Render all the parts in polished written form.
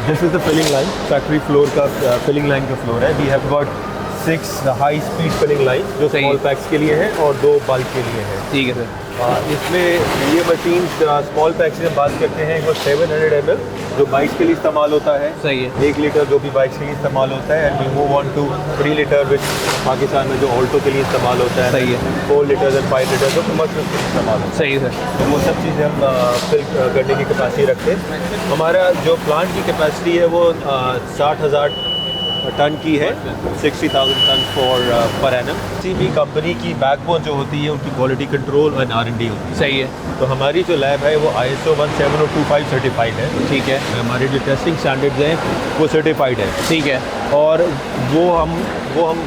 This is the filling line, factory floor का filling line का floor है। We have got 6 high speed filling line जो सही small है। पैक्स के लिए है और 2 बल्क के लिए है। ठीक है सर। इसमें ये मशीन स्मॉल पैक्स से हम बात करते हैं वो 700 ml जो बाइक्स के लिए इस्तेमाल होता है। सही है। 1 लीटर जो भी बाइक्स के लिए इस्तेमाल होता है। And we move on to 3 litre which Pakistan में जो ऑल्टो के लिए इस्तेमाल होता है। सही है। 4 लीटर एंड 5 लीटर जो कमर्शियल के लिए इस्तेमाल होता है। सही है सर। तो वो सब चीज़ें हम फिल करने की कैपेसिटी रखते हैं। हमारा जो प्लांट की कैपेसिटी है वो 60,000 टन की है, 60,000 टन पर एनम। किसी भी कंपनी की बैकबोन जो होती है उनकी क्वालिटी कंट्रोल एंड R&D होती है। सही है। तो हमारी जो लैब है वो ISO 17025 सर्टिफाइड है। ठीक है। हमारे जो टेस्टिंग स्टैंडर्ड्स हैं वो सर्टिफाइड है। ठीक है। और वो हम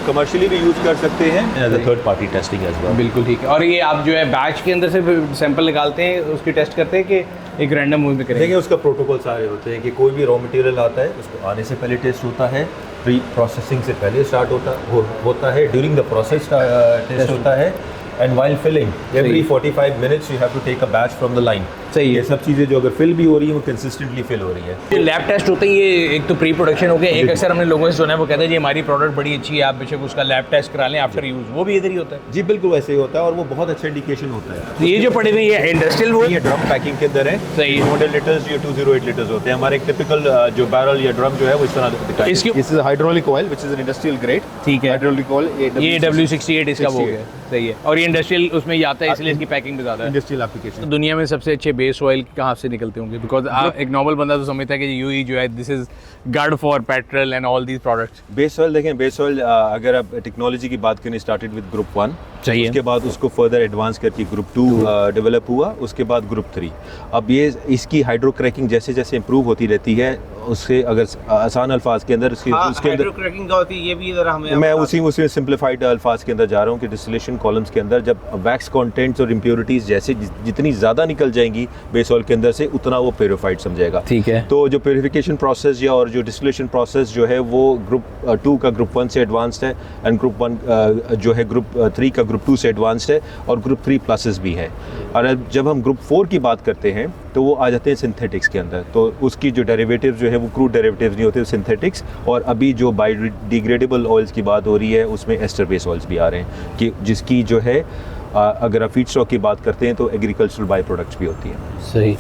कमर्शियली भी यूज़ कर सकते हैं as a third party testing as well. बिल्कुल ठीक है। और ये आप जो है बैच के अंदर से सैंपल निकालते हैं, उसकी टेस्ट करते हैं कि एक रैंडम मूव में करेंगे? देखिए उसका प्रोटोकॉल सारे होते हैं कि कोई भी रॉ मटेरियल आता है उसको आने से पहले टेस्ट होता है, प्री प्रोसेसिंग से पहले स्टार्ट होता है, ड्यूरिंग द प्रोसेस टेस्ट होता है, and while filling every 45 minutes you have to take a batch from the line. सही है। ये सब चीज़ें जो अगर फिल भी हो रही है वो कंसिस्टेंटली फिल हो रही है। जो लैब टेस्ट होते हैं ये एक तो प्री प्रोडक्शन हो गया, एक अक्सर हमने लोगों से सुना है वो कहते हैं जी हमारी प्रोडक्ट बड़ी अच्छी है, आप बेशक उसका लैब टेस्ट करा लें आफ्टर यूज़, वो भी इधर ही होता है? जी बिल्कुल वैसे ही होता है और वो बहुत अच्छा इंडिकेशन होता है। तो ये जो पड़े हुए ये इंडस्ट्रियल वो ये ड्रम पैकिंग के अंदर है। सही है। 200 लीटर्स या 208 लीटर्स होते हैं। हमारे एक टिपिकल जो बैरल या ड्रम जो है वो इस तरह दिखता है। इसकी- this is hydraulic oil which is an industrial grade. ठीक है। हाइड्रोलिक ऑयल ये W68 इसका वो हो गया। सही है। और ये इंडस्ट्रियल उसमें ही आता है इसलिए इसकी पैकिंग भी ज़्यादा है। इंडस्ट्रियल तो एप्लीकेशन। दुनिया में सबसे अच्छे बेस ऑयल कहाँ से निकलते होंगे? बिकॉज एक नॉर्मल बंदा तो समझता है कि यूई जो है this is God for petrol and all these products. Base oil देखें, बेस ऑयल अगर आप टेक्नोलॉजी की बात करें स्टार्टेड विद ग्रुप 1, सही है। उसके बाद उसको फर्दर एडवांस करके ग्रुप 2 डेवलप हुआ, उसके बाद ग्रुप 3। अब ये इसकी हाइड्रो क्रैकिंग जैसे जैसे इंप्रूव होती रहती है, उससे अगर आसान अल्फाज के अंदर उसके अंदर क्रैकिंग होती है, ये भी इधर हमें मैं उसी सिंप्लीफाइड अल्फाज के अंदर जा रहा हूँ कि डिस्टिलेशन कॉलम्स के अंदर जब वैक्स कंटेंट्स और इम्प्योरिटीज़ जैसे जितनी ज़्यादा निकल जाएंगी बेस ऑयल के अंदर से उतना वो प्योरीफाइड समझेगा। ठीक है। तो जो प्योरीफिकेशन प्रोसेस या और जो डिस्टिलेशन प्रोसेस जो है वो ग्रुप 2 का ग्रुप 1 से एडवांस्ड है, एंड ग्रुप 1 जो है ग्रुप 3 का ग्रुप 2 से एडवांस्ड है, और ग्रुप 3 प्लसेस भी हैं। और जब हम ग्रुप 4 की बात करते हैं तो वो आ जाते हैं सिंथेटिक्स के अंदर। तो उसकी जो डेरिवेटिव जो है वो क्रूड डेरिवेटिव्स नहीं होते, सिंथेटिक्स। और अभी जो बायोडिग्रेडेबल ऑयल्स की बात हो रही है उसमें एस्टर बेस ऑयल्स भी आ रहे हैं कि जिसकी जो है अगर आप फीड स्टॉक की बात करते हैं तो एग्रीकल्चरल बाई प्रोडक्ट्स भी होती हैं। सही।